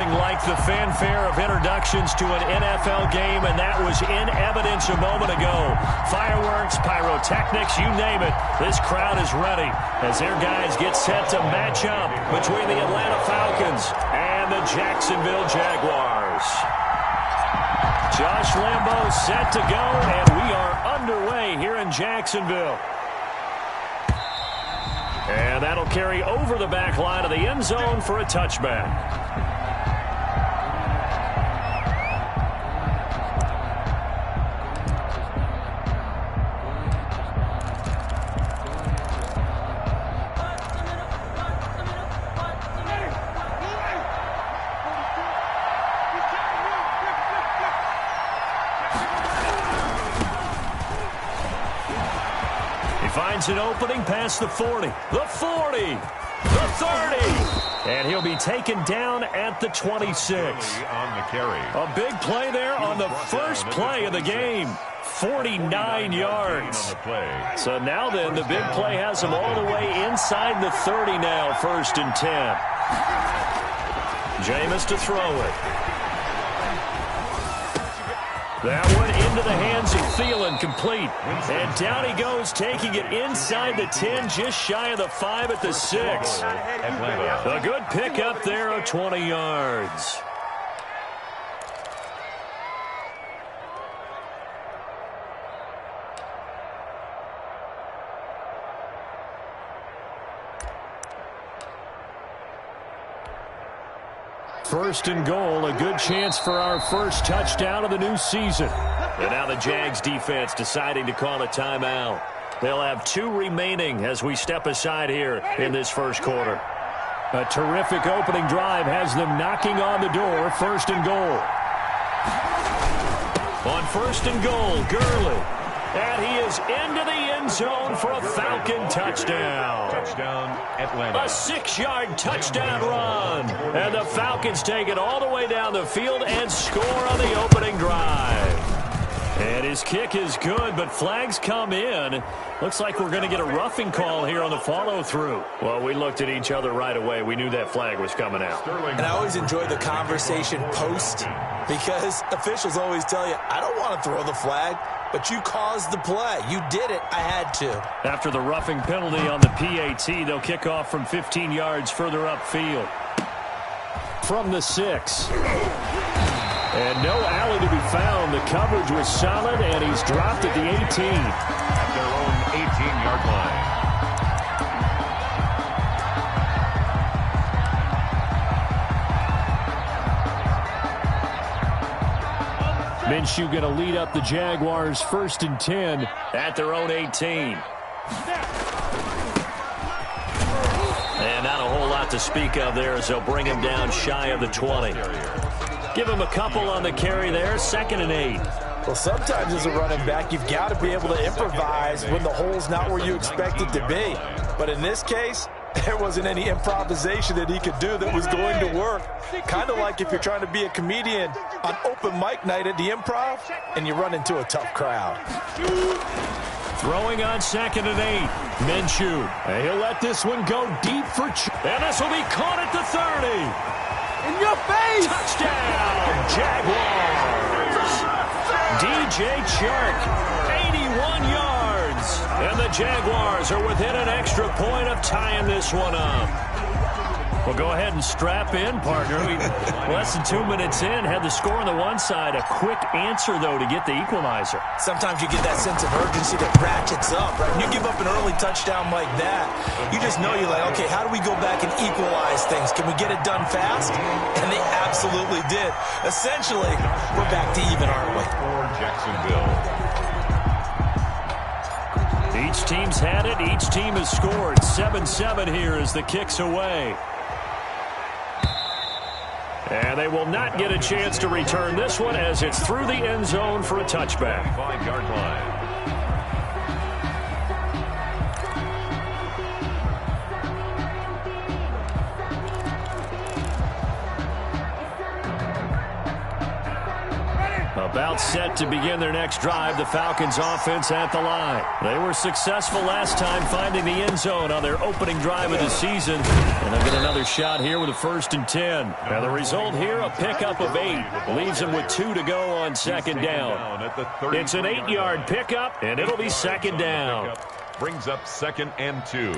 Like the fanfare of introductions to an NFL game, and that was in evidence a moment ago. Fireworks, pyrotechnics, you name it. This crowd is ready as their guys get set to match up between the Atlanta Falcons and the Jacksonville Jaguars. Josh Lambeau set to go, and we are underway here in Jacksonville. And that'll carry over the back line of the end zone for a touchback. Finds an opening past the 40, the 40, the 30, and he'll be taken down at the 26. On the carry. A big play there on the first play of the game, 49 yards. So now then, the big play has him all the way inside the 30 now, 1st and 10. Jameis to throw it. That one into the hands of Thielen, complete. And down he goes, taking it inside the 10, just shy of the 5 at the 6. A good pickup there of 20 yards. First and goal, a good chance for our first touchdown of the new season. And now the Jags defense deciding to call a timeout. They'll have 2 remaining as we step aside here in this first quarter. A terrific opening drive has them knocking on the door, 1st and goal. On 1st and goal, Gurley. And he is into the end zone for a Falcon touchdown. Touchdown, Atlanta. A 6-yard touchdown run. And the Falcons take it all the way down the field and score on the opening drive. And his kick is good, but flags come in. Looks like we're going to get a roughing call here on the follow-through. Well, we looked at each other right away. We knew that flag was coming out. And I always enjoy the conversation post because officials always tell you, I don't want to throw the flag, but you caused the play. You did it. I had to. After the roughing penalty on the PAT, they'll kick off from 15 yards further upfield. From the 6. And no alley to be found. The coverage was solid, and he's dropped at the 18. At their own 18-yard line. Minshew going to lead up the Jaguars 1st and 10 at their own 18. And not a whole lot to speak of there as they'll bring him down shy of the 20. Give him a couple on the carry there, 2nd and 8. Well, sometimes as a running back, you've got to be able to improvise when the hole's not where you expect it to be. But in this case, there wasn't any improvisation that he could do that was going to work. Kind of like if you're trying to be a comedian on open mic night at the Improv and you run into a tough crowd. Throwing on 2nd and 8. Minshew. And he'll let this one go deep for... And this will be caught at the 30. In your face! Touchdown, Jaguars! DJ Chark, 81 yards. And the Jaguars are within an extra point of tying this one up. Well, go ahead and strap in, partner. Less than 2 minutes in, had the score on the one side. A quick answer, though, to get the equalizer. Sometimes you get that sense of urgency that ratchets up, right? When you give up an early touchdown like that, you just know you're like, okay, how do we go back and equalize things? Can we get it done fast? And they absolutely did. Essentially, we're back to even, aren't we? For Jacksonville. Each team's had it. Each team has scored. 7-7 here as the kick's away. And they will not get a chance to return this one as it's through the end zone for a touchback. 5-yard line. About set to begin their next drive, the Falcons offense at the line. They were successful last time finding the end zone on their opening drive of the season. And they'll get another shot here with a 1st and 10. Now the result here, a pickup of 8. Leaves them with 2 to go on 2nd down. It's an 8-yard pickup, and it'll be 2nd down. Brings up 2nd and 2.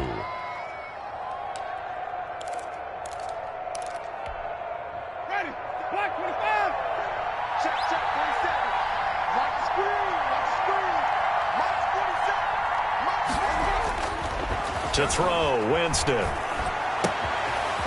To throw, Winston.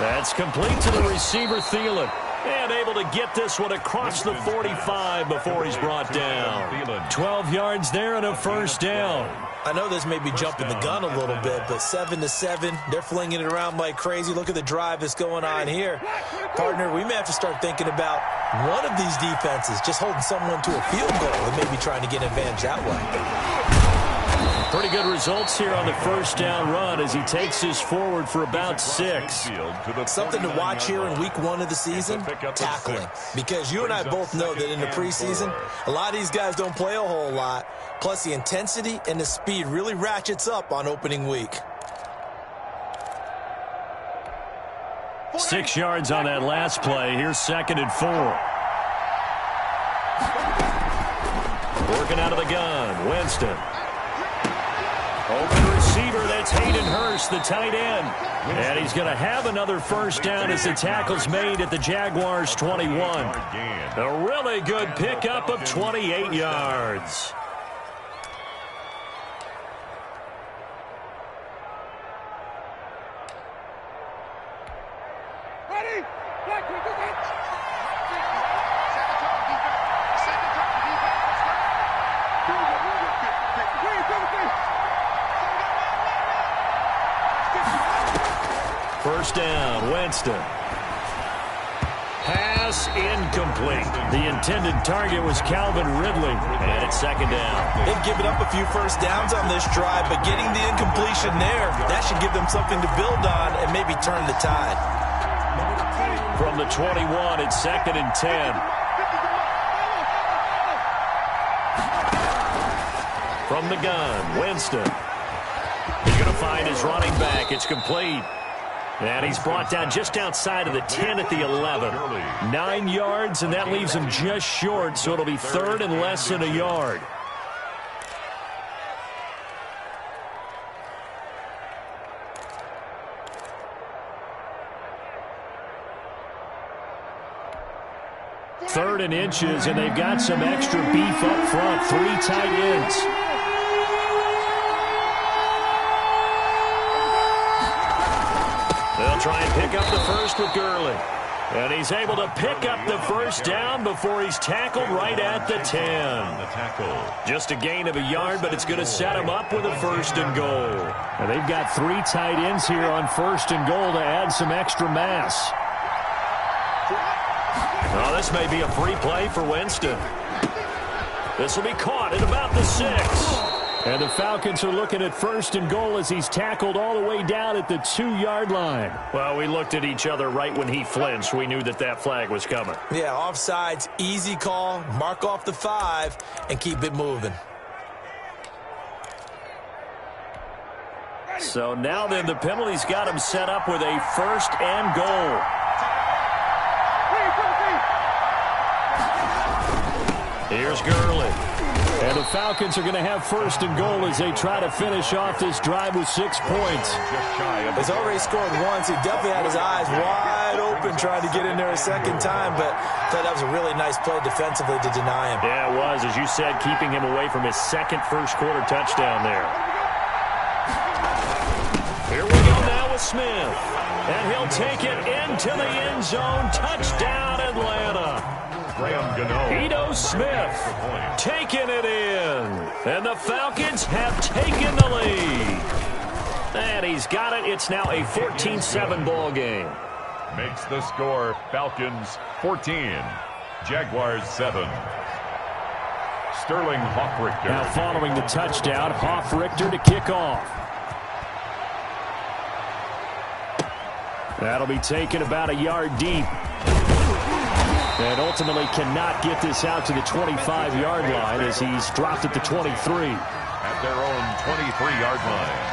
That's complete to the receiver, Thielen. And able to get this one across the 45 before he's brought down. 12 yards there and a 1st down. I know this may be jumping the gun a little bit, but 7-7, they're flinging it around like crazy. Look at the drive that's going on here. Partner, we may have to start thinking about one of these defenses just holding someone to a field goal and maybe trying to get an advantage that way. Pretty good results here on the 1st down run as he takes this forward for about 6. Something to watch here in week 1 of the season, tackling. Because you and I both know that in the preseason, a lot of these guys don't play a whole lot. Plus the intensity and the speed really ratchets up on opening week. 6 yards on that last play. Here's 2nd and 4. Working out of the gun, Winston. Open receiver, that's Hayden Hurst, the tight end. And he's going to have another 1st down as the tackle's made at the Jaguars' 21. A really good pickup of 28 yards. First down, Winston. Pass incomplete. The intended target was Calvin Ridley, and it's 2nd down. They've given up a few 1st downs on this drive, but getting the incompletion there, that should give them something to build on and maybe turn the tide. From the 21, it's 2nd and 10. From the gun, Winston. He's going to find his running back. It's complete. And he's brought down just outside of the 10 at the 11. 9 yards, and that leaves him just short, so it'll be 3rd and less than a yard. Third and inches, and they've got some extra beef up front. 3 tight ends. They'll try and pick up the first with Gurley. And he's able to pick up the 1st down before he's tackled right at the 10. Just a gain of a yard, but it's going to set him up with a 1st and goal. And they've got 3 tight ends here on 1st and goal to add some extra mass. Oh, this may be a free play for Winston. This will be caught at about the 6. And the Falcons are looking at 1st and goal as he's tackled all the way down at the 2-yard line. Well, we looked at each other right when he flinched. We knew that that flag was coming. Yeah, offsides, easy call. Mark off the 5 and keep it moving. So now then, the penalty's got him set up with a 1st and goal. Here's Gurley. And the Falcons are going to have 1st and goal as they try to finish off this drive with 6 points. He's already scored once. He definitely had his eyes wide open trying to get in there a 2nd time, but I thought that was a really nice play defensively to deny him. Yeah, it was, as you said, keeping him away from his 2nd first-quarter touchdown there. Here we go now with Smith. And he'll take it into the end zone. Touchdown, Atlanta. Ito Smith taking it in. And the Falcons have taken the lead. And he's got it. It's now a 14-7 ball game. Makes the score Falcons 14, Jaguars 7. Sterling Hoffrichter. Now following the touchdown, Hoffrichter to kick off. That'll be taken about a yard deep. And ultimately cannot get this out to the 25-yard line as he's dropped at the 23. At their own 23-yard line.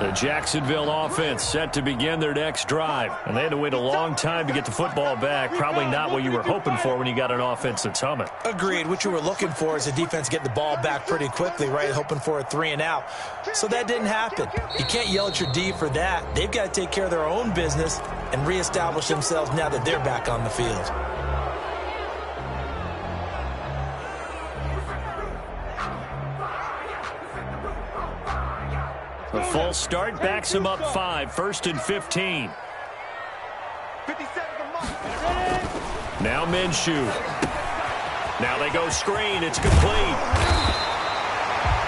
The Jacksonville offense set to begin their next drive. And they had to wait a long time to get the football back. Probably not what you were hoping for when you got an offense that's humming. Agreed. What you were looking for is the defense getting the ball back pretty quickly, right? Hoping for a 3-and-out. So that didn't happen. You can't yell at your D for that. They've got to take care of their own business and reestablish themselves now that they're back on the field. A full start backs him up 5, 1st and 15. Now Minshew. Now they go screen. It's complete.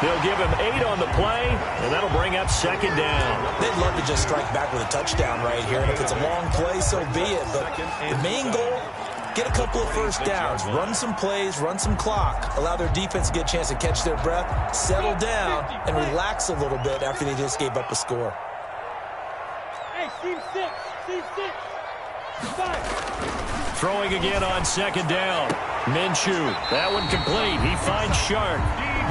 They'll give him 8 on the play, and that'll bring up 2nd down. They'd love to just strike back with a touchdown right here, and if it's a long play, so be it. But the main goal, get a couple of first downs, run some plays, run some clock, allow their defense to get a chance to catch their breath, settle down, and relax a little bit after they just gave up a score. Hey, team 6, team 6. 5. Throwing again on 2nd down. Minshew, that one complete. He finds Shark,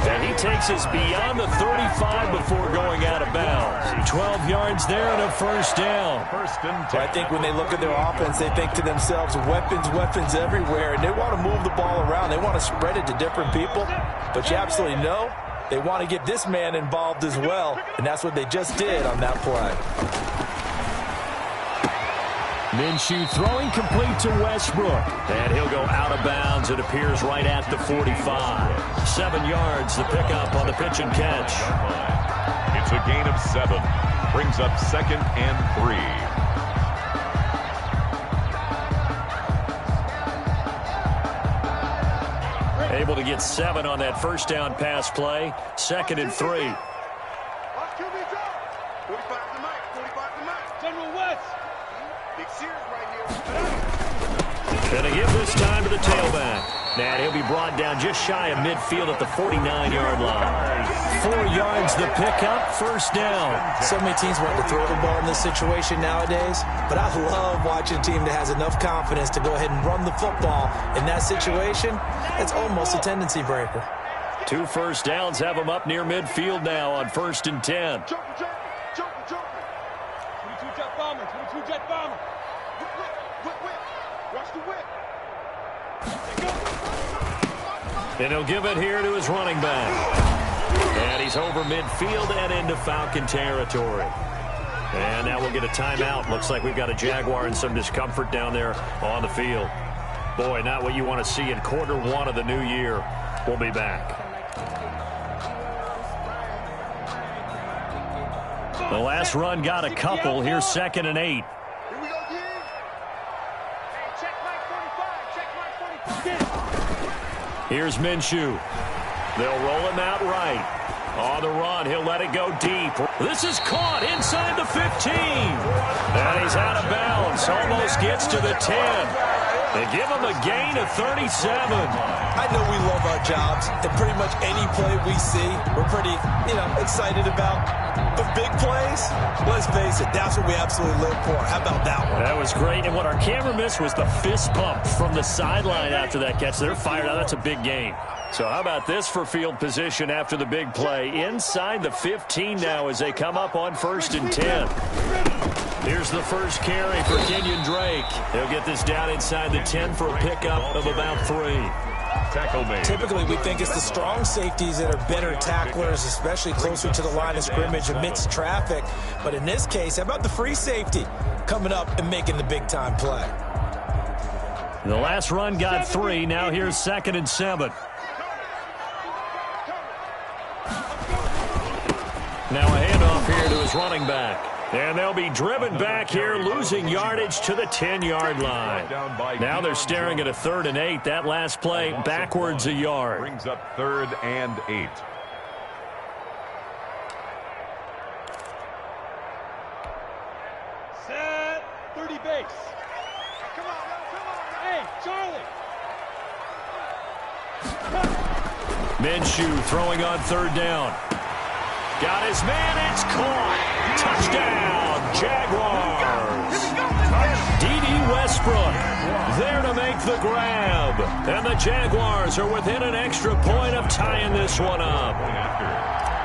and he takes us beyond the 35 before going out of bounds. 12 yards there and a 1st down. I think when they look at their offense, they think to themselves, weapons, weapons everywhere, and they want to move the ball around. They want to spread it to different people, but you absolutely know they want to get this man involved as well, and that's what they just did on that play. Minshew throwing complete to Westbrook. And he'll go out of bounds. It appears right at the 45. 7 yards, the pickup on the pitch and catch. It's a gain of 7. Brings up 2nd and 3. Able to get 7 on that 1st down pass play. 2nd and 3. General West. And a give this time to the tailback. And he'll be brought down just shy of midfield at the 49-yard line. 4 yards the pickup, 1st down. So many teams want to throw the ball in this situation nowadays, but I love watching a team that has enough confidence to go ahead and run the football. In that situation, it's almost a tendency breaker. 2 1st downs have them up near midfield now on 1st and 10. 22 jet bomber, 22 jet bomber. Watch the whip. And he'll give it here to his running back. And he's over midfield and into Falcon territory. And now we'll get a timeout. Looks like we've got a Jaguar in some discomfort down there on the field. Boy, not what you want to see in quarter 1 of the new year. We'll be back. The last run got a couple. Here's 2nd and 8. Here's Minshew. They'll roll him out right. On the run, he'll let it go deep. This is caught inside the 15. And he's out of bounds. Almost gets to the 10. They give him a gain of 37. I know we love our jobs, and pretty much any play we see, we're pretty, excited about. But big plays, let's face it, that's what we absolutely live for. How about that one? That was great, and what our camera missed was the fist pump from the sideline after that catch. They're fired out. That's a big gain. So how about this for field position after the big play? Inside the 15 now as they come up on 1st and 10. Here's the first carry for Kenyon Drake. He'll get this down inside the 10 for a pickup of about 3. Tackle made. Typically, we think it's the strong safeties that are better tacklers, especially closer to the line of scrimmage amidst traffic. But in this case, how about the free safety coming up and making the big-time play? The last run got 3. Now here's 2nd and 7. Now a handoff here to his running back. And they'll be driven back here, losing yardage to the 10-yard line. Now they're staring at a 3rd and 8. That last play backwards a yard. Brings up 3rd and 8. Set 30 base. Come on. Hey, Charlie. Minshew throwing on third down. Got his man. It's caught. Touchdown, Jaguars. D.D. Westbrook there to make the grab. And the Jaguars are within an extra point of tying this one up.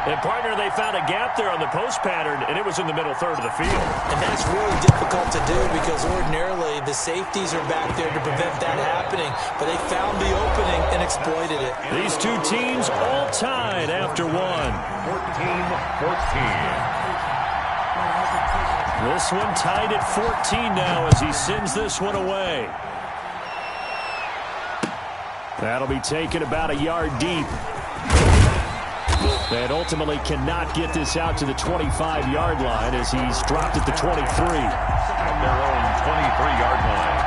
And, partner, they found a gap there on the post pattern, and it was in the middle third of the field. And that's really difficult to do because ordinarily the safeties are back there to prevent that happening. But they found the opening and exploited it. These two teams all tied after one. 14-14. This one tied at 14 now as he sends this one away. That'll be taken about a yard deep. And ultimately cannot get this out to the 25-yard line as he's dropped at the 23. At their own 23-yard line.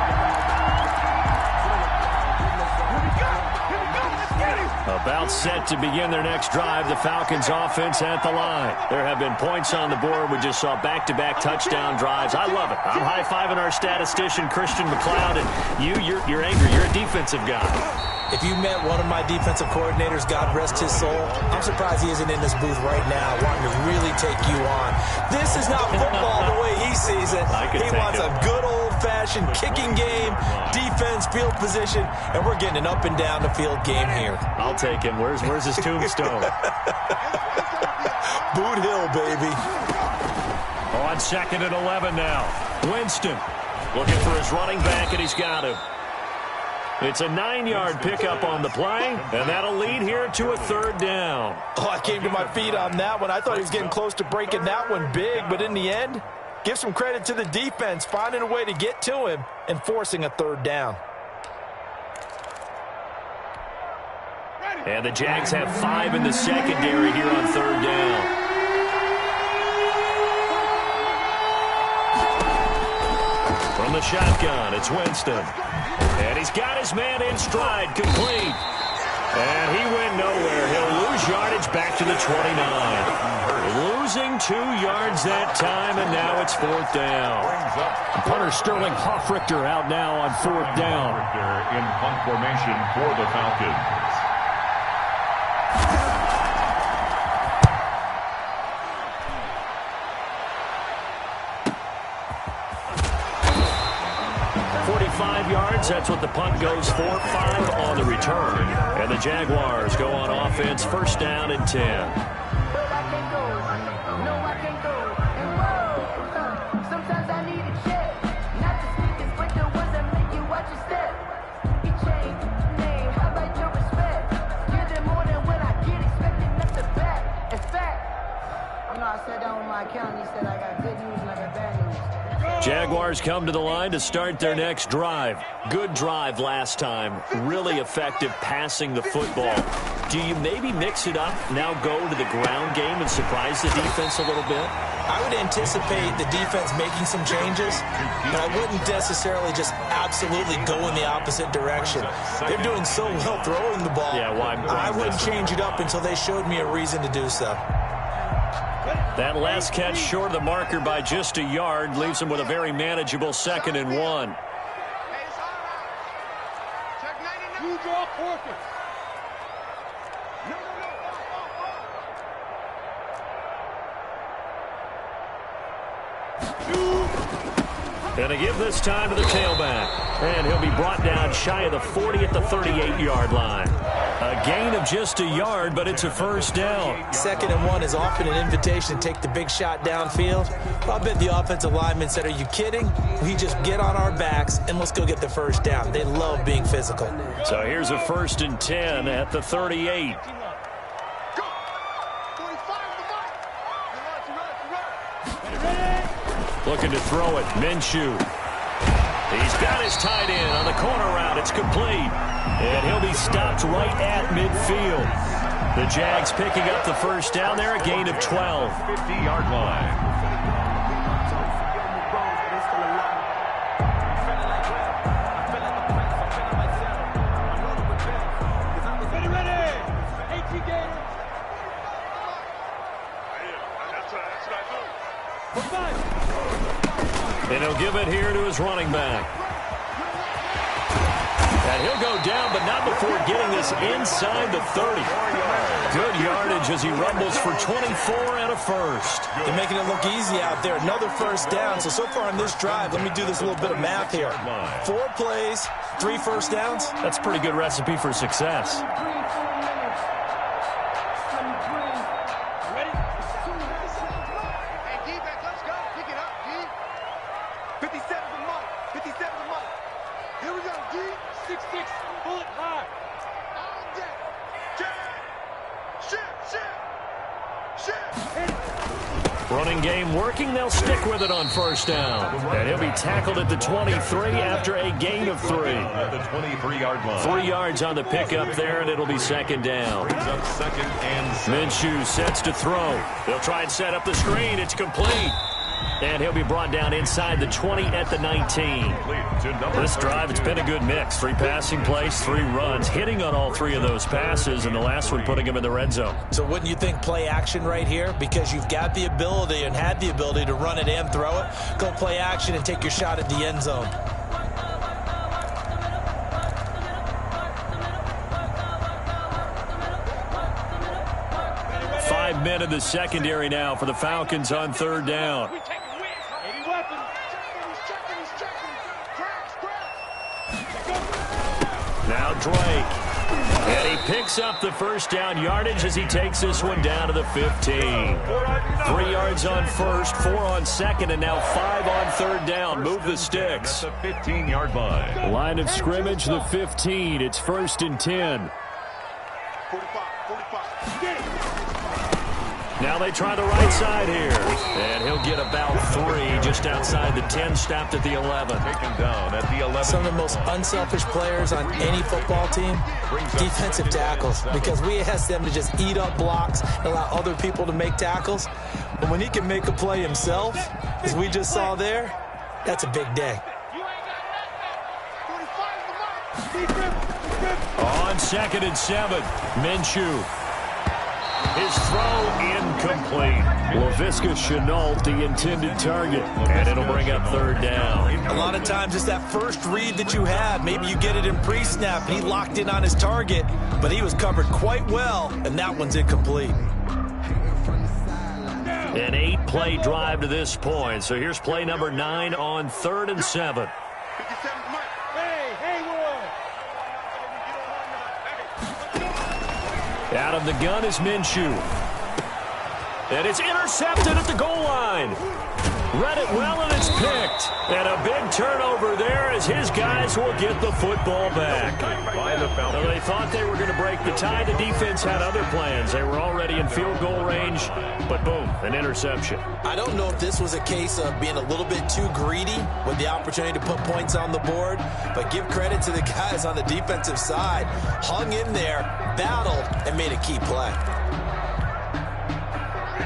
About set to begin their next drive, the Falcons offense at the line. There have been points on the board. We just saw back-to-back touchdown drives. I love it. I'm high-fiving our statistician, Christian McLeod, and you're angry. You're a defensive guy. If you met one of my defensive coordinators, God rest his soul, I'm surprised he isn't in this booth right now wanting to really take you on. This is not football the way he sees it. He wants a good old-fashioned kicking game, defense, field position, and we're getting an up-and-down the field game here. I'll take him. Where's his tombstone? Boot Hill, baby. On 2nd and 11 now. Winston looking for his running back, and he's got him. It's a 9-yard pickup on the play, and that'll lead here to a third down. Oh, I came to my feet on that one. I thought he was getting close to breaking that one big, but in the end, give some credit to the defense, finding a way to get to him and forcing a third down. And the Jags have 5 in the secondary here on third down. From the shotgun, it's Winston. And he's got his man in stride, complete. And he went nowhere. He'll lose yardage back to the 29. Losing 2 yards that time, and now it's fourth down. Punter Sterling Hoffrichter out now on fourth down. In punt formation for the Falcons. Yards, that's what the punt goes for. 5 on the return. And the Jaguars go on offense, first down and 10. Jaguars come to the line to start their next drive. Good drive last time. Really effective passing the football. Do you maybe mix it up, now go to the ground game and surprise the defense a little bit? I would anticipate the defense making some changes, but I wouldn't necessarily just absolutely go in the opposite direction. They're doing so well throwing the ball. Yeah, well, I wouldn't change it up until they showed me a reason to do so. That last catch short of the marker by just a yard leaves him with a very manageable 2nd and 1. And to give this time to the tailback. And he'll be brought down shy of the 40 at the 38-yard line. A gain of just a yard, but it's a first down. 2nd and 1 is often an invitation to take the big shot downfield. I bet the offensive linemen said, are you kidding? We just get on our backs and let's go get the first down. They love being physical. So here's a 1st and 10 at the 38. Looking to throw it. Minshew. He's got his tight end on the corner route. It's complete. And he'll be stopped right at midfield. The Jags picking up the first down there, a gain of 12. 50-yard line. And he'll give it here to his running back. And he'll go down, but not before getting this inside the 30. Good yardage as he rumbles for 24 and a first. They're making it look easy out there. Another first down. So far on this drive, let me do this little bit of math here. 4 plays, 3 first downs. That's a pretty good recipe for success. Running game working. They'll stick with it on first down. And he'll be tackled at the 23 after a gain of 3. At the 23-yard line. 3 yards on the pickup there, and it'll be second down. Brings up second and 7. Minshew sets to throw. He'll try and set up the screen. It's complete. And he'll be brought down inside the 20 at the 19. This drive, it's been a good mix. 3 passing plays, 3 runs, hitting on all 3 of those passes, and the last one putting him in the red zone. So wouldn't you think play action right here? Because you've got the ability and had the ability to run it and throw it. Go play action and take your shot at the end zone. Five men in the secondary now for the Falcons on third down. Now Drake. And he picks up the first down yardage as he takes this one down to the 15. 3 yards on first, 4 on second, and now 5 on third down. Move the sticks. At the 15-yard line. Line of scrimmage, the 15. It's 1st and 10. Now they try the right side here. And he'll get about 3 just outside the 10, stopped at the 11. Taken down at the 11. Some of the most unselfish players on any football team, defensive tackles, because we ask them to just eat up blocks and allow other people to make tackles. But when he can make a play himself, as we just saw there, that's a big day. On 2nd and 7, Minshew. His throw incomplete. Laviska Shenault, the intended target. And it'll bring up third down. A lot of times it's that first read that you had. Maybe you get it in pre-snap, and he locked in on his target, but he was covered quite well, and that one's incomplete. An 8-play drive to this point. So here's play number 9 on 3rd and 7. Out of the gun is Minshew. And it's intercepted at the goal line. Read it well, and it's picked. And a big turnover there as his guys will get the football back. So they thought they were going to break the tie. The defense had other plans. They were already in field goal range, but boom, an interception. I don't know if this was a case of being a little bit too greedy with the opportunity to put points on the board, but give credit to the guys on the defensive side. Hung in there, battled, and made a key play.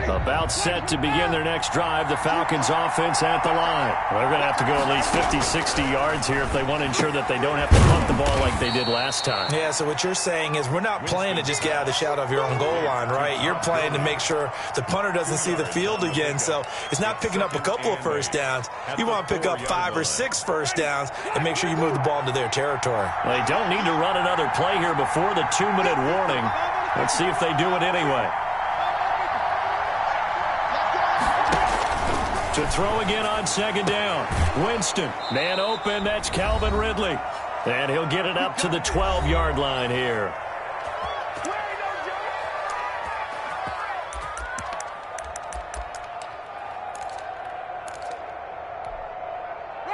About set to begin their next drive. The Falcons offense at the line. They're going to have to go at least 50, 60 yards here if they want to ensure that they don't have to punt the ball like they did last time. Yeah, so what you're saying is we're not playing to just get out of the shadow of your own goal line, right? You're playing to make sure the punter doesn't see the field again. So it's not picking up a couple of first downs. You want to pick up 5 or 6 first downs and make sure you move the ball into their territory. They don't need to run another play here before the 2-minute warning. Let's see if they do it anyway. To throw again on 2nd down. Winston, man open, that's Calvin Ridley. And he'll get it up to the 12-yard line here.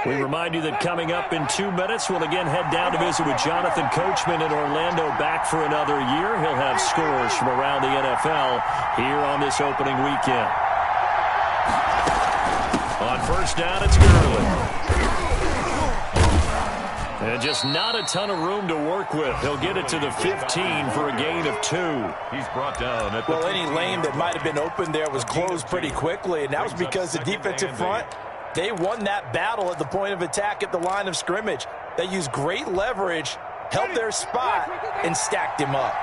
We remind you that coming up in 2 minutes, we'll again head down to visit with Jonathan Coachman in Orlando, back for another year. He'll have scores from around the NFL here on this opening weekend. On first down, it's Gurley. And just not a ton of room to work with. He'll get it to the 15 for a gain of 2. He's brought down at the Well, any lane that might have been open there was closed pretty quickly, and that was because the defensive front, they won that battle at the point of attack at the line of scrimmage. They used great leverage, held their spot, and stacked him up.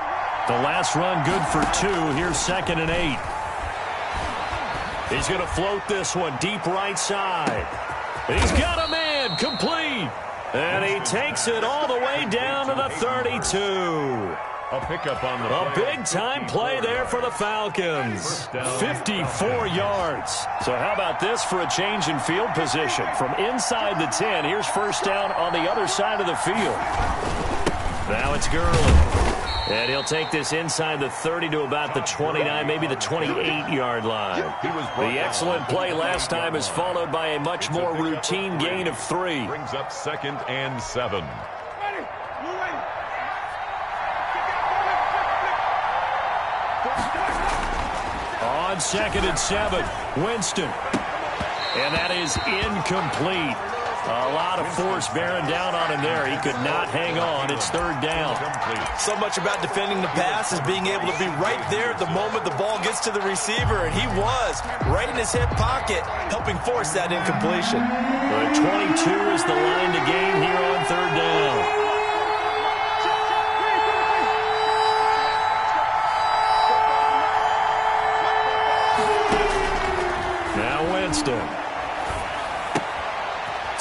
The last run good for 2. Here's 2nd and 8. He's going to float this one deep right side. He's got a man complete. And he takes it all the way down to the 32. A pickup on the A big-time play there for the Falcons. 54 yards. So how about this for a change in field position? From inside the 10, here's first down on the other side of the field. Now it's Gurley. And he'll take this inside the 30 to about the 29, maybe the 28-yard line. The excellent play last time is followed by a much more routine gain of 3. Brings up 2nd and 7. On 2nd and 7, Winston. And that is incomplete. A lot of force bearing down on him there. He could not hang on. It's 3rd down. So much about defending the pass is being able to be right there at the moment the ball gets to the receiver, and he was right in his hip pocket, helping force that incompletion. The 22 is the line to gain here on 3rd down. Now Winston.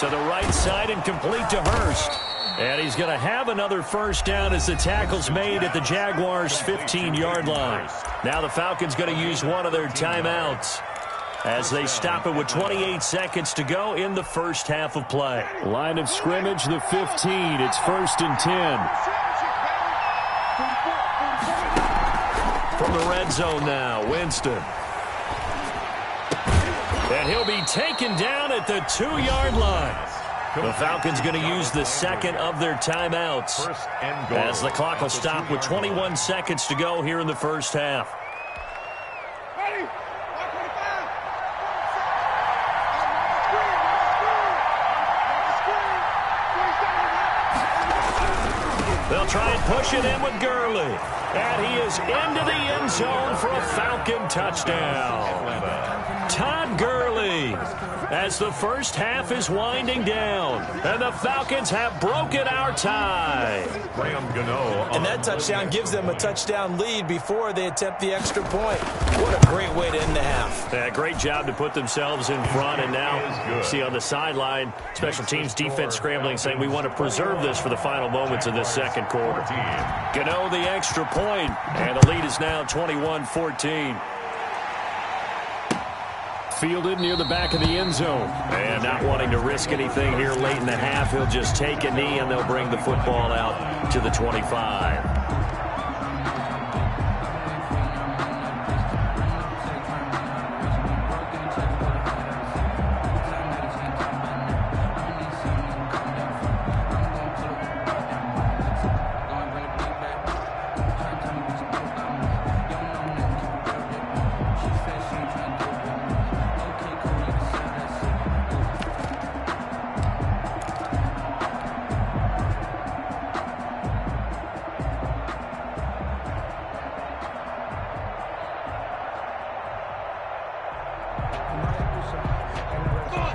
To the right side and complete to Hurst. And he's going to have another first down as the tackle's made at the Jaguars' 15-yard line. Now the Falcons going to use one of their timeouts as they stop it with 28 seconds to go in the first half of play. Line of scrimmage, the 15. It's 1st and 10. From the red zone now, Winston. And he'll be taken down at the 2-yard line. The Falcons going to use the second of their timeouts as the clock will stop with 21 seconds to go here in the first half. They'll try and push it in with Gurley. And he is into the end zone for a Falcon touchdown. Todd Gurley, as the first half is winding down. And the Falcons have broken our tie. And that touchdown gives them a touchdown lead before they attempt the extra point. What a great way to end the half. Yeah, great job to put themselves in front. And now, see on the sideline, special teams defense scrambling, saying we want to preserve this for the final moments of this second quarter. Gano the extra point, and the lead is now 21-14. Fielded near the back of the end zone. And not wanting to risk anything here late in the half, he'll just take a knee, and they'll bring the football out to the 25.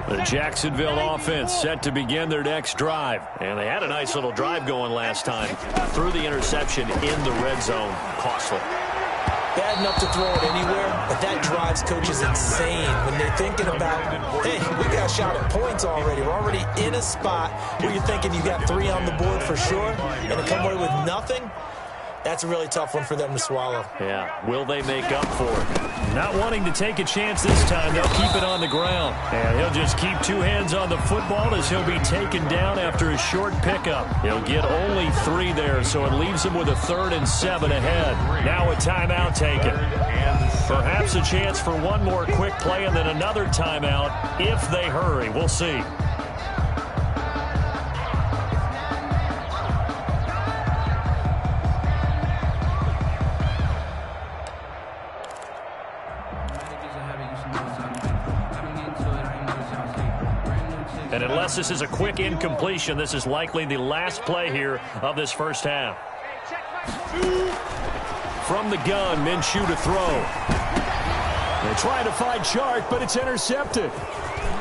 The Jacksonville offense set to begin their next drive. And they had a nice little drive going last time. Threw the interception in the red zone. Costly. Bad enough to throw it anywhere, but that drives coaches insane when they're thinking about, hey, we got a shot at points already. We're already in a spot where you're thinking you got 3 on the board for sure, and to come away with nothing, that's a really tough one for them to swallow. Yeah, will they make up for it? Not wanting to take a chance this time, they'll keep it on the ground. And he'll just keep 2 hands on the football as he'll be taken down after a short pickup. He'll get only 3 there, so it leaves him with a 3rd and 7 ahead. Now a timeout taken. Perhaps a chance for one more quick play and then another timeout if they hurry. We'll see. And unless this is a quick incompletion, this is likely the last play here of this first half. From the gun, Minshew to throw. They're trying to find Chark, but it's intercepted.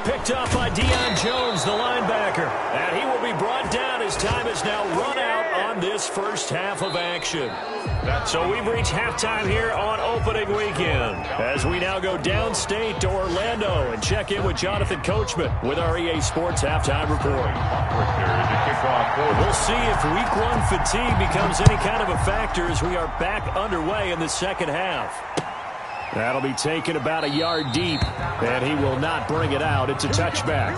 Picked up by Deion Jones, the linebacker. And he will be brought down as time is now run out on end this first half of action. So we've reached halftime here on opening weekend as we now go downstate to Orlando and check in with Jonathan Coachman with our EA Sports Halftime Report. We'll see if Week 1 fatigue becomes any kind of a factor as we are back underway in the second half. That'll be taken about a yard deep, and he will not bring it out. It's a touchback.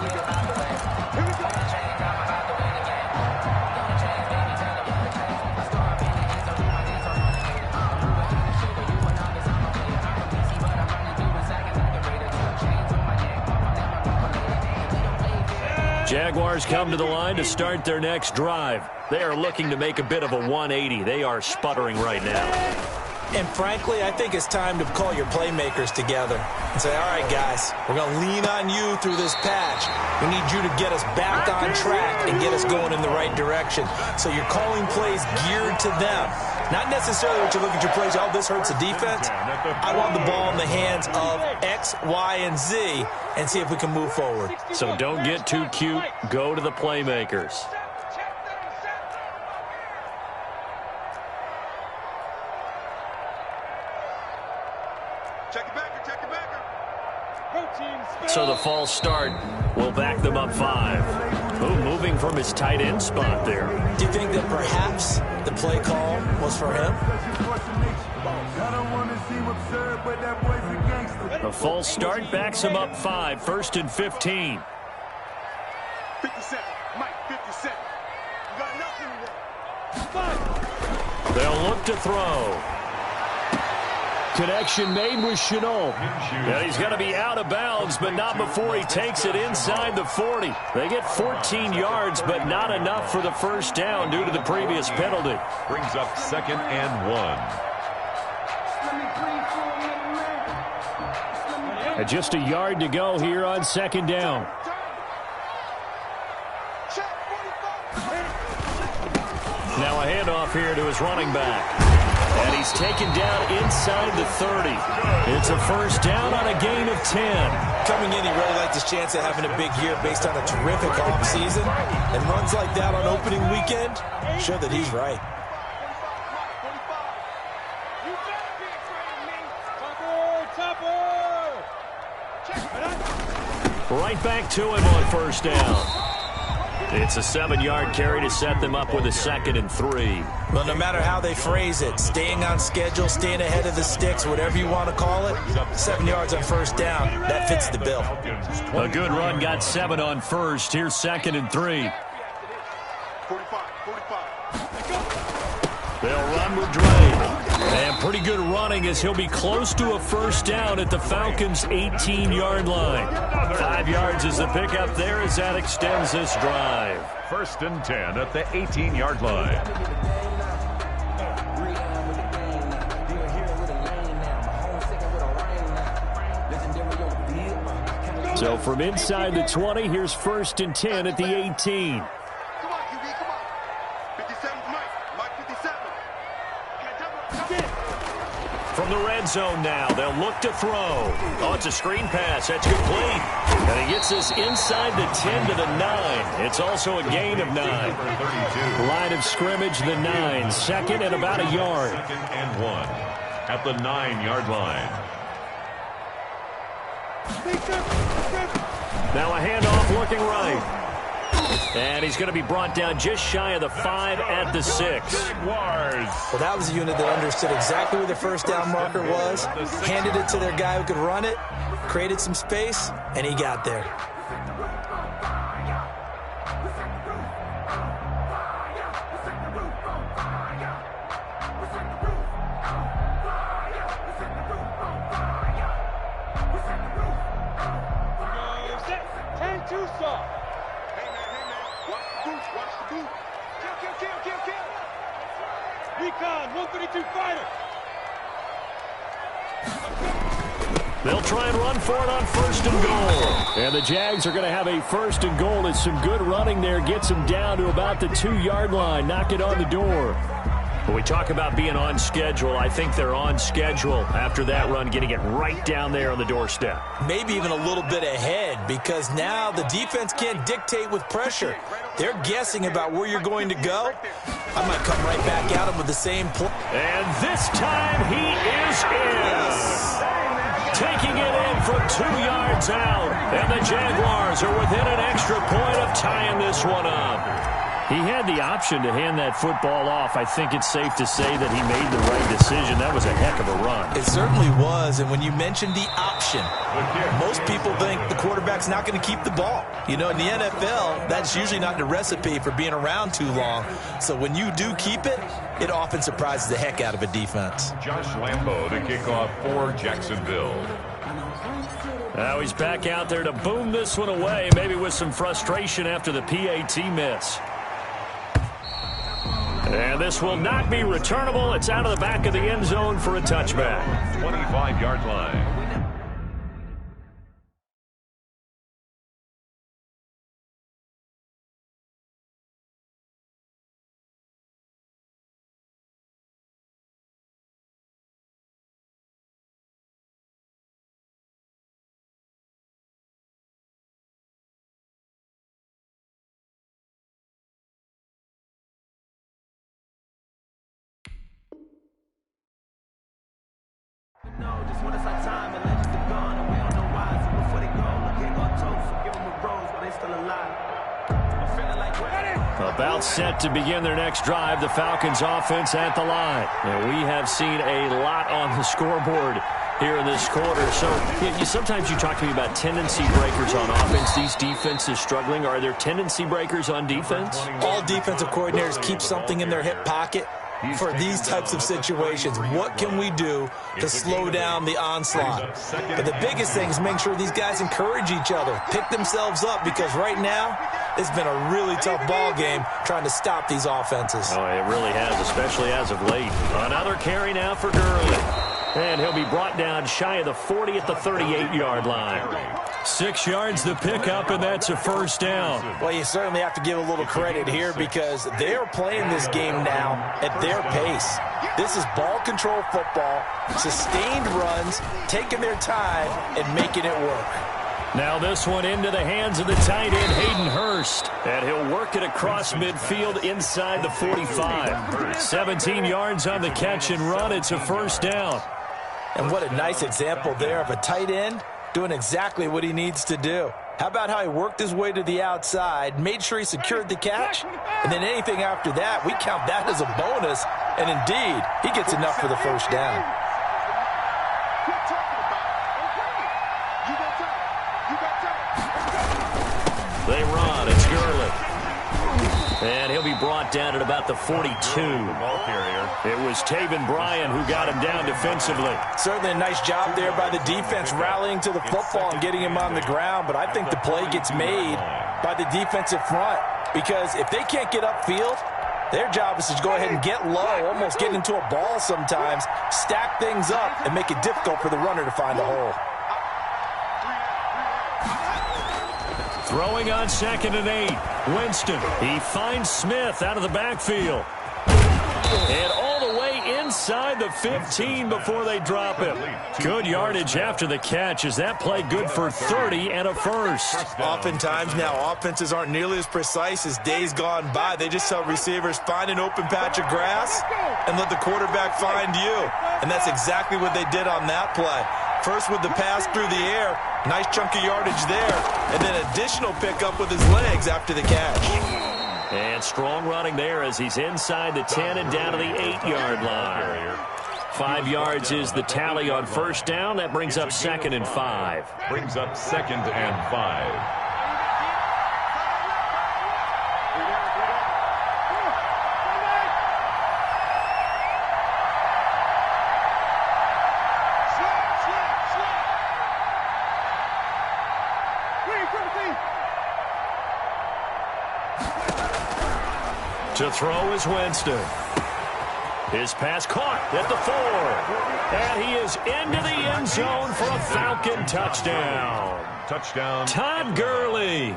Jaguars come to the line to start their next drive. They are looking to make a bit of a 180. They are sputtering right now. And frankly, I think it's time to call your playmakers together and say, all right, guys, we're going to lean on you through this patch. We need you to get us back on track and get us going in the right direction. So you're calling plays geared to them. Not necessarily what you look at your plays, oh, this hurts the defense. I want the ball in the hands of X, Y, and Z and see if we can move forward. So don't get too cute. Go to the playmakers. So the false start will back them up 5. Ooh, moving from his tight end spot there. Do you think that perhaps the play call was for him? A false start backs him up 5. 1st and 15. 57. Mike, 57. You got nothing to They'll look to throw. Connection made with Chenault. And he's going to be out of bounds, but not before he takes it inside the 40. They get 14 yards, but not enough for the first down due to the previous penalty. Brings up 2nd and 1. And just a yard to go here on 2nd down. Now a handoff here to his running back. And he's taken down inside the 30. It's a first down on a gain of 10. Coming in, he really liked his chance of having a big year based on a terrific offseason. And runs like that on opening weekend show that he's right. Right back to him on first down. It's a 7-yard carry to set them up with a 2nd and 3. Well, no matter how they phrase it, staying on schedule, staying ahead of the sticks, whatever you want to call it, 7 yards on first down, that fits the bill. A good run got 7 on first. Here's 2nd and 3. 45. They'll run with Dre. And pretty good running as he'll be close to a first down at the Falcons' 18-yard line. 5 yards is the pickup there as that extends this drive. 1st and 10 at the 18-yard line. So from inside the 20, here's 1st and 10 at the 18. From the red zone now, they'll look to throw. Oh, it's a screen pass. That's complete. And he gets this inside the 10 to the 9. It's also a gain of 9. Line of scrimmage, the 9. 2nd and about a yard. 2nd and 1 at the 9-yard line. Now a handoff looking right. And he's going to be brought down just shy of the 5 at the 6. Well, that was a unit that understood exactly where the first down marker was, handed it to their guy who could run it, created some space, and he got there. Recon, 132 fighter. They'll try and run for it on 1st and goal. And the Jags are going to have a 1st and goal as some good running there gets them down to about the 2-yard line. Knock it on the door. When we talk about being on schedule, I think they're on schedule after that run, getting it right down there on the doorstep. Maybe even a little bit ahead, because now the defense can't dictate with pressure. They're guessing about where you're going to go. I might come right back at him with the same play. And this time he is in. Taking it in from 2 yards out. And the Jaguars are within an extra point of tying this one up. He had the option to hand that football off. I think it's safe to say that he made the right decision. That was a heck of a run. It certainly was, and when you mentioned the option, most people think the quarterback's not going to keep the ball. You know, in the NFL, that's usually not the recipe for being around too long. So when you do keep it, it often surprises the heck out of a defense. Josh Lambo to kick off for Jacksonville. Now he's back out there to boom this one away, maybe with some frustration after the PAT miss. And this will not be returnable. It's out of the back of the end zone for a touchback. 25-yard line. No, just when it's our time and legends are gone and we don't know why. So before they go, look here, go toast. Give them a rose while they still alive. I'm feeling like about set to begin their next drive, the Falcons offense at the line. And we have seen a lot on the scoreboard here in this quarter. So sometimes you talk to me about tendency breakers on offense. These defenses struggling. Are there tendency breakers on defense? All defensive coordinators keep something in their hip pocket for these types of situations. What can we do to slow down the onslaught? But the biggest thing is make sure these guys encourage each other, pick themselves up, because right now it's been a really tough ball game trying to stop these offenses. Oh, it really has, especially as of late. Another carry now for Gurley. And he'll be brought down shy of the 40 at the 38-yard line. 6 yards the pickup, and that's a first down. Well, you certainly have to give a little credit here because they are playing this game now at their pace. This is ball control football, sustained runs, taking their time and making it work. Now this one into the hands of the tight end, Hayden Hurst. And he'll work it across midfield inside the 45. 17 yards on the catch and run. It's a first down. And what a nice example there of a tight end doing exactly what he needs to do. How about how he worked his way to the outside, made sure he secured the catch, and then anything after that, we count that as a bonus. And indeed, he gets enough for the first down. They run. It's Gurley. And he'll be brought down at about the 42. It was Taven Bryan who got him down defensively. Certainly a nice job there by the defense rallying to the football and getting him on the ground, but I think the play gets made by the defensive front because if they can't get upfield, their job is to go ahead and get low, almost get into a ball sometimes, stack things up, and make it difficult for the runner to find a hole. Throwing on 2nd and 8. Winston. He finds Smith out of the backfield. And all the way inside the 15 before they drop him. Good yardage after the catch. Is that play good for 30 and a first? Oftentimes now offenses aren't nearly as precise as days gone by. They just tell receivers, find an open patch of grass and let the quarterback find you. And that's exactly what they did on that play. First with the pass through the air, nice chunk of yardage there, and then additional pickup with his legs after the catch. And strong running there as he's inside the 10 and down to the 8-yard line. 5 yards is the tally on first down. That brings up 2nd and 5. Brings up 2nd and 5. To throw is Winston. His pass caught at the 4. And he is into the end zone for a Falcon touchdown. Touchdown. Todd Gurley.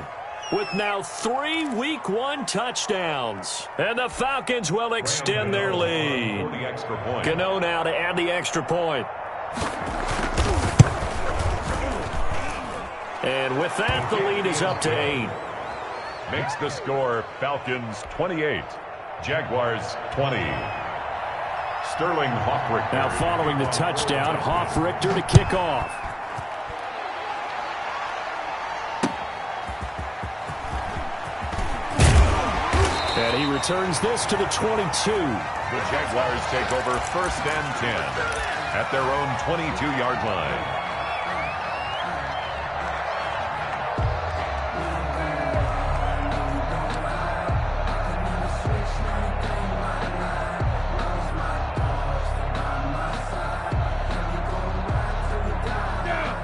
with now 3 Week 1 touchdowns. And the Falcons will extend their lead. Gano now to add the extra point. And with that, the lead is up to 8. Makes the score Falcons 28, Jaguars 20. Sterling Hoffrichter. Now following the touchdown, Hoffrichter to kick off. And he returns this to the 22. The Jaguars take over 1st and 10 at their own 22-yard line.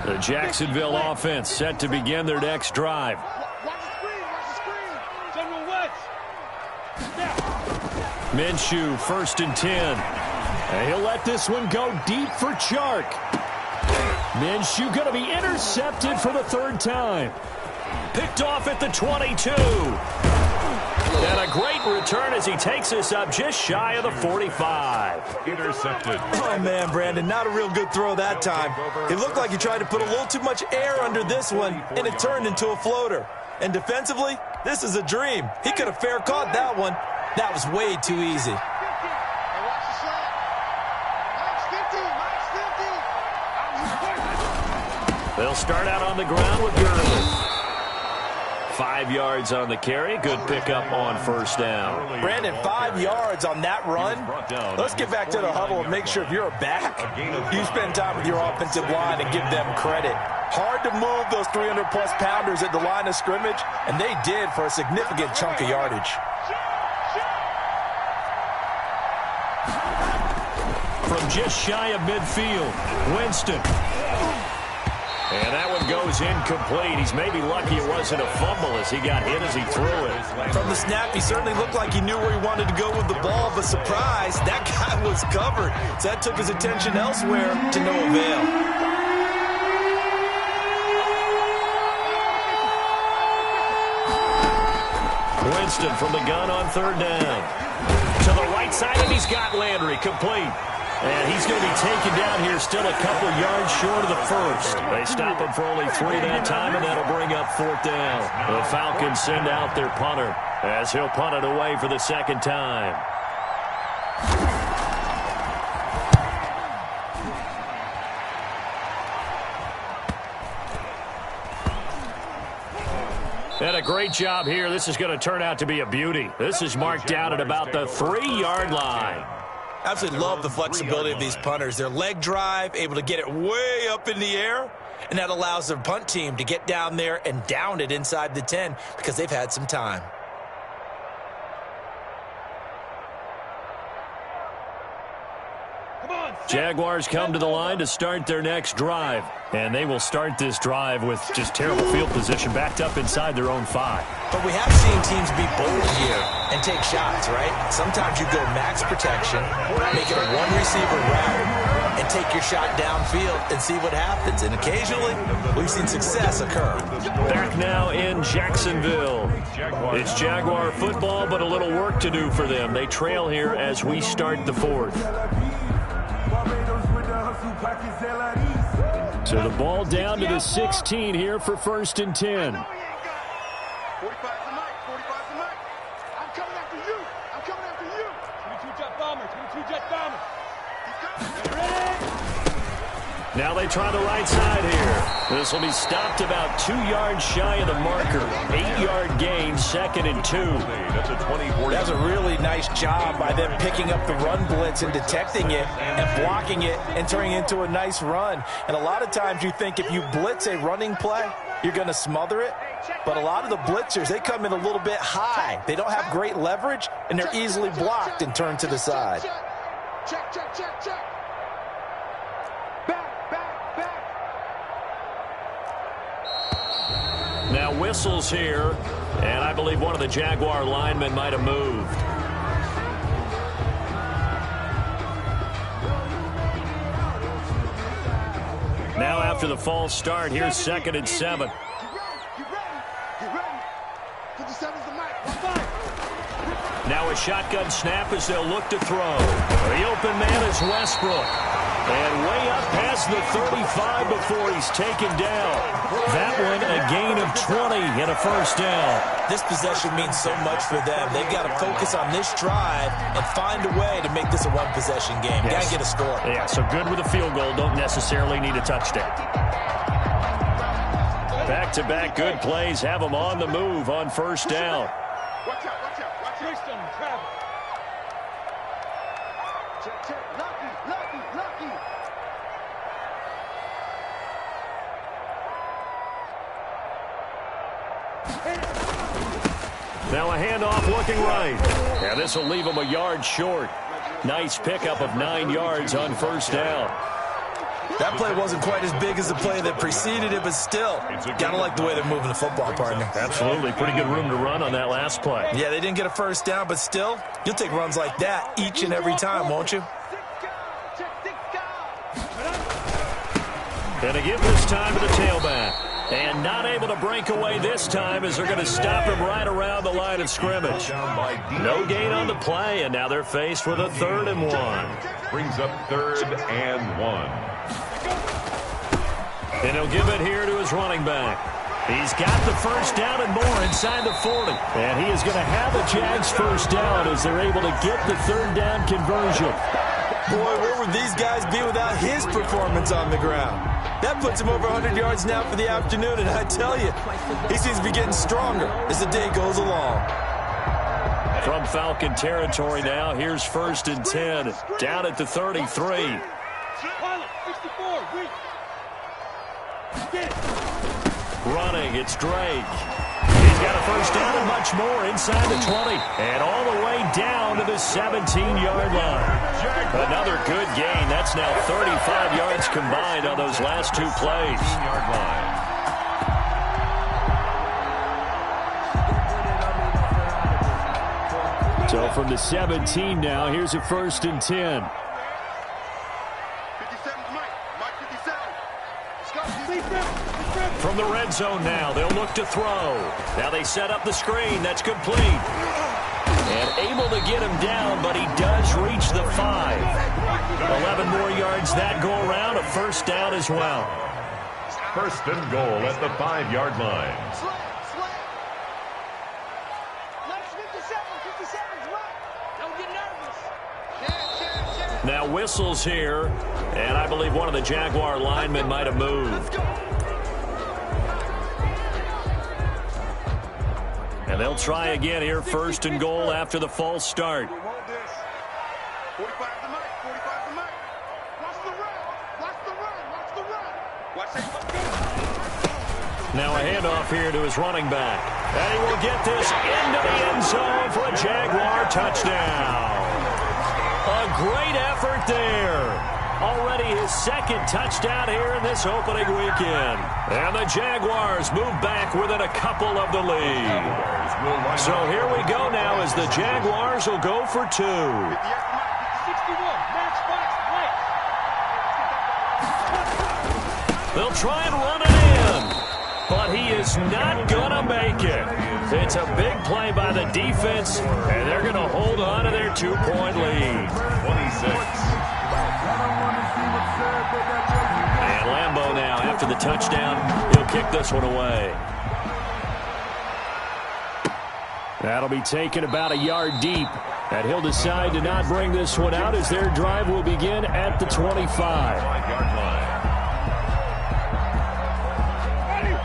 The Jacksonville offense set to begin their next drive. Watch the screen. General Woods. Minshew, 1st and 10. And he'll let this one go deep for Chark. Minshew going to be intercepted for the 3rd time. Picked off at the 22. And a great return as he takes us up just shy of the 45. Intercepted. Oh, man, Brandon, not a real good throw that time. It looked like he tried to put a little too much air under this one, and it turned into a floater. And defensively, this is a dream. He could have fair caught that one. That was way too easy. They'll start out on the ground with Gurley. 5 yards on the carry. Good pickup on 1st down. Brandon, 5 yards on that run. Let's get back to the huddle and make sure if you're a back, you spend time with your offensive line and give them credit. Hard to move those 300-plus pounders at the line of scrimmage, and they did for a significant chunk of yardage. From just shy of midfield, Winston. And that one goes incomplete. He's maybe lucky it wasn't a fumble as he got hit as he threw it. From the snap, he certainly looked like he knew where he wanted to go with the ball, but surprise, that guy was covered. So that took his attention elsewhere to no avail. Winston from the gun on 3rd down. To the right side, and he's got Landry complete. And he's going to be taken down here still a couple yards short of the 1st. They stop him for only 3 that time, and that'll bring up 4th down. The Falcons send out their punter as he'll punt it away for the 2nd time. And a great job here. This is going to turn out to be a beauty. This is marked down at about the 3-yard line. Absolutely love the flexibility of these punters. Their leg drive, able to get it way up in the air, and that allows their punt team to get down there and down it inside the 10 because they've had some time. Jaguars come to the line to start their next drive. And they will start this drive with just terrible field position, backed up inside their own 5. But we have seen teams be bold here and take shots, right? Sometimes you go max protection, make it a one-receiver route, and take your shot downfield and see what happens. And occasionally, we've seen success occur. Back now in Jacksonville. It's Jaguar football, but a little work to do for them. They trail here as we start the 4th. So the ball down to the 16 here for 1st and 10. 45's the mic. 45's the mic. I'm coming after you. I'm coming after you. 22-jet bomber. 22-jet bomber. Now they try the right side here. This will be stopped about 2 yards shy of the marker. 8-yard gain, 2nd and 2. That's a 24. That was a really nice job by them picking up the run blitz and detecting it and blocking it and turning it into a nice run. And a lot of times you think if you blitz a running play, you're going to smother it. But a lot of the blitzers, they come in a little bit high. They don't have great leverage, and they're easily blocked and turned to the side. Check. Now whistles here, and I believe one of the Jaguar linemen might have moved. Now after the false start, here's 2nd and 7. Now a shotgun snap as they'll look to throw. The open man is Westbrook. And way up past the 35 before he's taken down. That one a gain of 20 and a first down. This possession means so much for them. They've got to focus on this drive and find a way to make this a one-possession game. Got to get a score. Yeah, so good with a field goal. Don't necessarily need a touchdown. Back-to-back good plays have them on the move on first down. Watch out, watch out, watch out. Travel. Check, check. Lucky. Now a handoff looking right. Yeah, this will leave him a yard short. Nice pickup of 9 yards on first down. That play wasn't quite as big as the play that preceded it, but still, gotta like the way they're moving the football, partner. Absolutely. Pretty good room to run on that last play. Yeah, they didn't get a first down, but still, you'll take runs like that each and every time, won't you? And to give this time to the tailback. And not able to break away this time as they're going to stop him right around the line of scrimmage. No gain on the play, and now they're faced with a 3rd and 1. Brings up 3rd and 1. And he'll give it here to his running back. He's got the first down and more inside the 40. And he is going to have a Jags first down as they're able to get the 3rd down conversion. Boy, where would these guys be without his performance on the ground? That puts him over 100 yards now for the afternoon, and I tell you, he seems to be getting stronger as the day goes along. From Falcon territory now, here's 1st and 10, down at the 33. Running, it's Drake. He's got a first down and much more inside the 20. And all the way down to the 17-yard line. Another good gain. That's now 35 yards combined on those last 2 plays. 17-yard line. So from the 17 now, here's a 1st and 10. 57's Mike 57. Let's go. From the red zone now, they'll look to throw. Now they set up the screen. That's complete. And able to get him down, but he does reach the 5. 11 more yards that go around, a first down as well. 1st and goal at the 5-yard line. Slam. Let's 57's right. Don't get nervous. Now whistles here, and I believe one of the Jaguar linemen might have moved. And they'll try again here, 1st and goal after the false start. 45 the Mike. Watch the run. Watch it. Now a handoff here to his running back. And he will get this into the end zone for a Jaguar touchdown. A great effort there. Already his 2nd touchdown here in this opening weekend. And the Jaguars move back within a couple of the lead. So here we go now as the Jaguars will go for 2. 61. Match box. They'll try and run it in. But he is not going to make it. It's a big play by the defense, and they're going to hold on to their 2-point lead. 26. And Lambeau now, after the touchdown, he'll kick this one away. That'll be taken about a yard deep. And he'll decide to not bring this one out as their drive will begin at the 25. 5-yard line.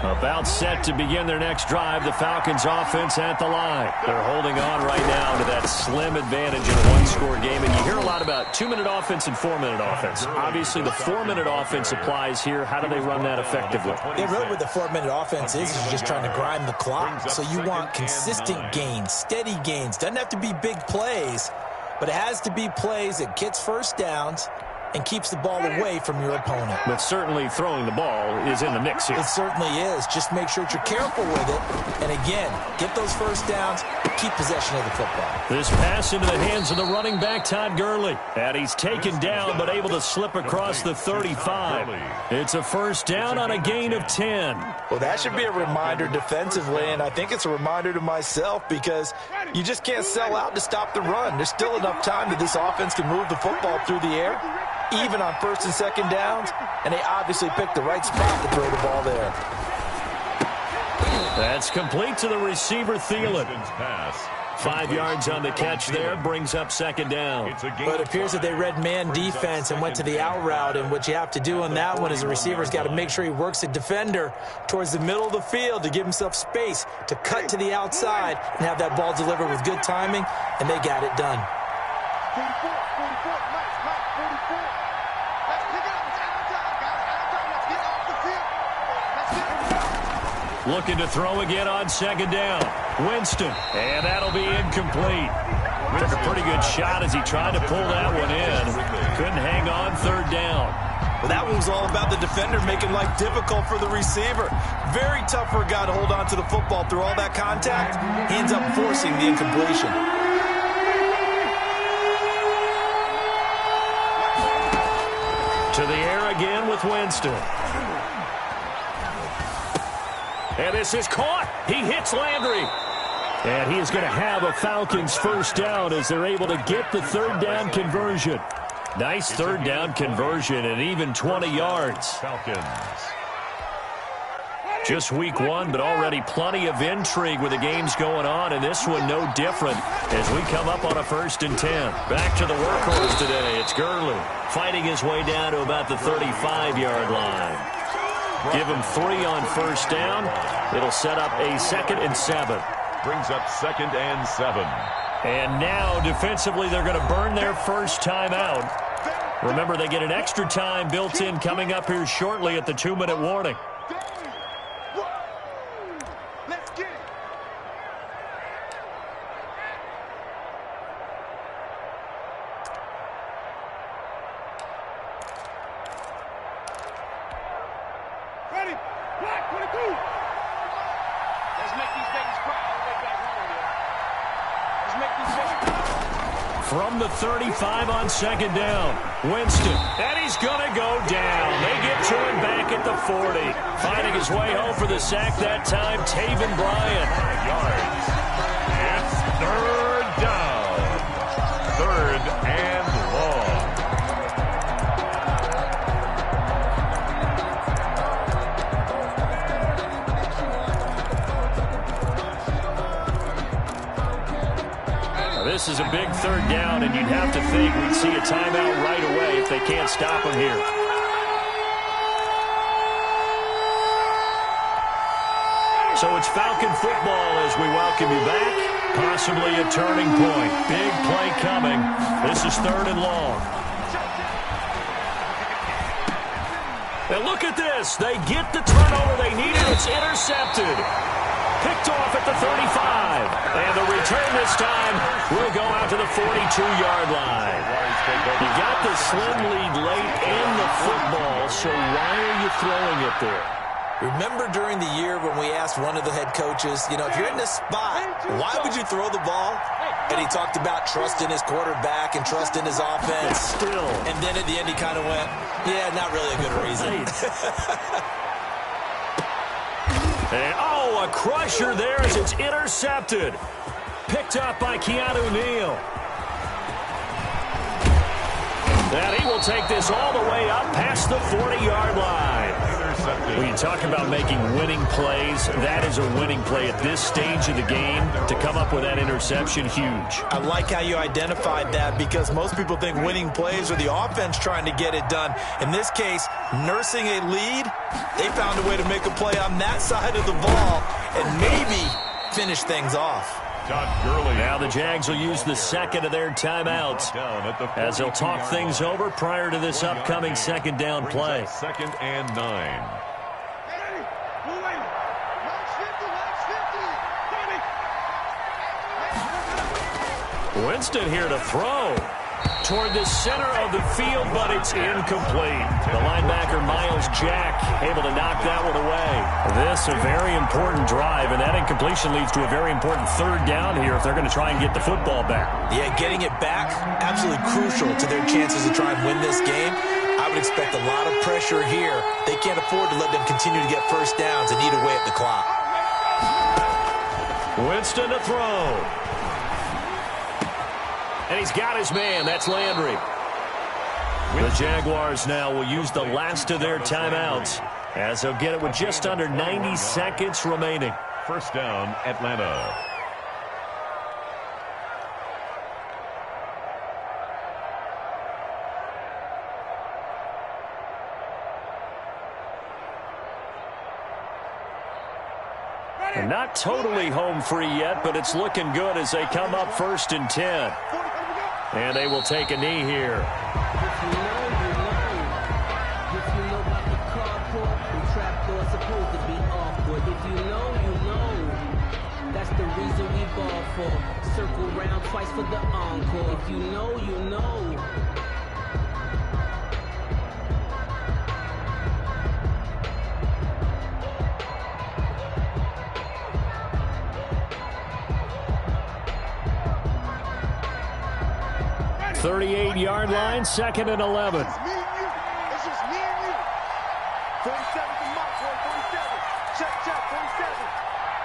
About set to begin their next drive, the Falcons offense at the line. They're holding on right now to that slim advantage in a one-score game. And you hear a lot about 2-minute offense and 4-minute offense. Obviously, the 4-minute offense applies here. How do they run that effectively? Yeah, really what the 4-minute offense is you're just trying to grind the clock. So you want consistent gains, steady gains. Doesn't have to be big plays, but it has to be plays that gets first downs and keeps the ball away from your opponent. But certainly throwing the ball is in the mix here. It certainly is. Just make sure that you're careful with it. And again, get those first downs, keep possession of the football. This pass into the hands of the running back, Todd Gurley. And he's taken down, but able to slip across the 35. It's a first down on a gain of 10. Well, that should be a reminder defensively, and I think it's a reminder to myself because You just can't sell out to stop the run. There's still enough time that this offense can move the football through the air, even on first and second downs, and they obviously picked the right spot to throw the ball there. That's complete to the receiver, Thielen. 5 yards on the catch there, brings up second down. But it appears that they read man defense and went to the out route, and what you have to do on that one is the receiver's got to make sure he works a defender towards the middle of the field to give himself space to cut to the outside and have that ball delivered with good timing, and they got it done. 44, 44, Mike, 44. Let's pick it up. It's out of time, guys. Out of time. Let's get off the field. Let's get it. Looking to throw again on second down. Winston, and that'll be incomplete. Took a pretty good shot as he tried to pull that one in. Couldn't hang on third down. Well, that one was all about the defender making life difficult for the receiver. Very tough for a guy to hold on to the football through all that contact. He ends up forcing the incompletion. To the air again with Winston. And this is caught. He hits Landry. And he is going to have a Falcons first down as they're able to get the third down conversion. Nice third down conversion and even 20 yards. Falcons. Just week one, but already plenty of intrigue with the games going on, and this one no different as we come up on a 1st and 10. Back to the workhorse today. It's Gurley fighting his way down to about the 35-yard line. Give him 3 on first down. It'll set up a 2nd and 7. Brings up 2nd and 7. And now, defensively, they're going to burn their first time out. Remember, they get an extra time built in coming up here shortly at the 2-minute warning. Let's get it. Ready? Black 22. Let's make these babies cry all the way back home, yo. Let's make these babies cry. From the 35 on second down, Winston, and he's going to go down. They get to him back at the 40. Finding his way home for the sack that time, Taven Bryan. 5 yards. It's third down. 3rd and long. This is a big third down, and you'd have to think we'd see a timeout right away if they can't stop him here. So it's Falcon football as we welcome you back. Possibly a turning point. Big play coming. This is 3rd and long. And look at this. They get the turnover they needed. It's intercepted. Picked off at the 35. And the return this time will go out to the 42-yard line. You got the slim lead late in the football, so why are you throwing it there? Remember during the year when we asked one of the head coaches, you know, if you're in this spot, why would you throw the ball? And he talked about trust in his quarterback and trust in his offense. Still. And then at the end he kind of went, yeah, not really a good reason. And, oh, a crusher there as it's intercepted. Picked up by Keanu Neal. And he will take this all the way up past the 40-yard line. When you talk about making winning plays, that is a winning play at this stage of the game. To come up with that interception, huge. I like how you identified that because most people think winning plays are the offense trying to get it done. In this case, nursing a lead, they found a way to make a play on that side of the ball and maybe finish things off. Now the Jags will use the 2nd of their timeouts as they'll talk things over prior to this upcoming 2nd down play. 2nd and 9. Winston here to throw toward the center of the field, but it's incomplete. The linebacker, Miles Jack, able to knock that one away. This a very important drive, and that incompletion leads to a very important 3rd down here if they're going to try and get the football back. Yeah, getting it back, absolutely crucial to their chances to try and win this game. I would expect a lot of pressure here. They can't afford to let them continue to get first downs and eat away at the clock. Winston to throw. And he's got his man. That's Landry. The Jaguars now will use the last of their timeouts as they'll get it with just under 90 seconds remaining. First down, Atlanta. And not totally home free yet, but it's looking good as they come up 1st and 10. And they will take a knee here. That's the reason we ball for. Circle round twice for the encore. If you know, you know. .38-yard line, 2nd and 11. It's just me and you. 47 to Mike, 47. Check, 47.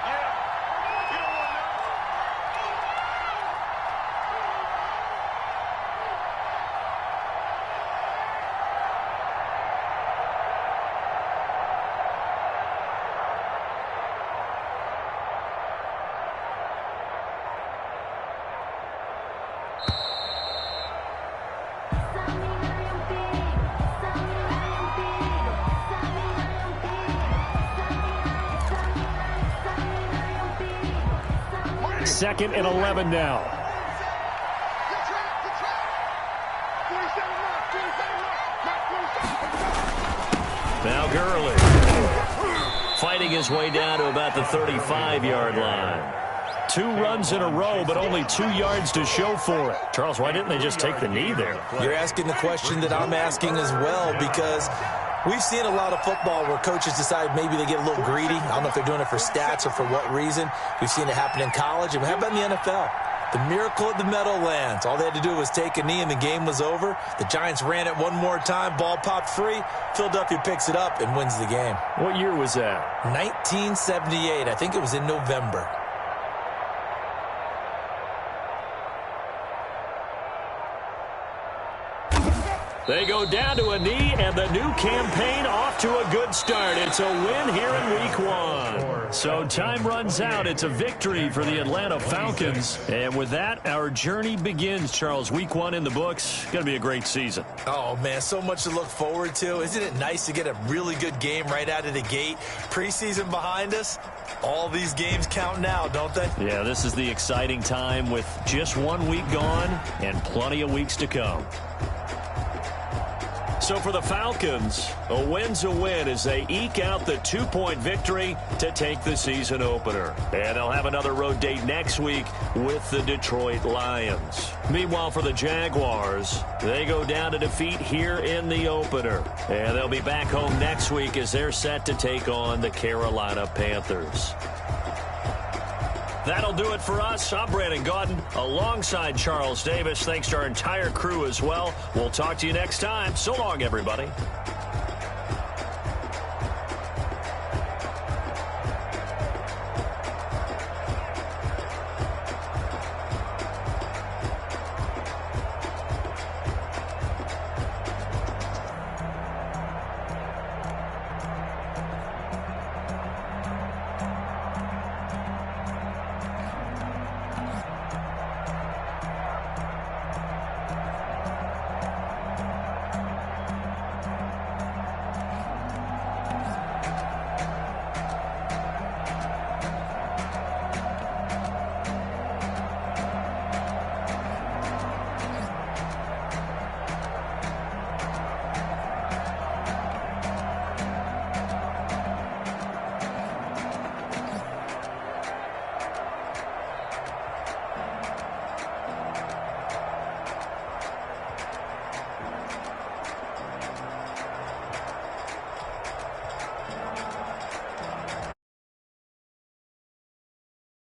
Yeah. You don't want to Second and 11 now. Now Gurley fighting his way down to about the 35-yard line. 2 runs in a row, but only 2 yards to show for it. Charles, why didn't they just take the knee there? You're asking the question that I'm asking as well, because we've seen a lot of football where coaches decide maybe they get a little greedy. I don't know if they're doing it for stats or for what reason. We've seen it happen in college, and how about in the NFL? The miracle of the Meadowlands. All they had to do was take a knee, and the game was over. The Giants ran it one more time. Ball popped free. Philadelphia picks it up and wins the game. What year was that? 1978. I think it was in November. They go down to a knee, and the new campaign off to a good start. It's a win here in Week 1. So time runs out. It's a victory for the Atlanta Falcons. And with that, our journey begins, Charles. Week 1 in the books. Going to be a great season. Oh, man, so much to look forward to. Isn't it nice to get a really good game right out of the gate? Preseason behind us. All these games count now, don't they? Yeah, this is the exciting time with just 1 week gone and plenty of weeks to come. So for the Falcons, a win's a win as they eke out the 2-point victory to take the season opener. And they'll have another road date next week with the Detroit Lions. Meanwhile, for the Jaguars, they go down to defeat here in the opener. And they'll be back home next week as they're set to take on the Carolina Panthers. That'll do it for us. I'm Brandon Gaudin alongside Charles Davis. Thanks to our entire crew as well. We'll talk to you next time. So long, everybody.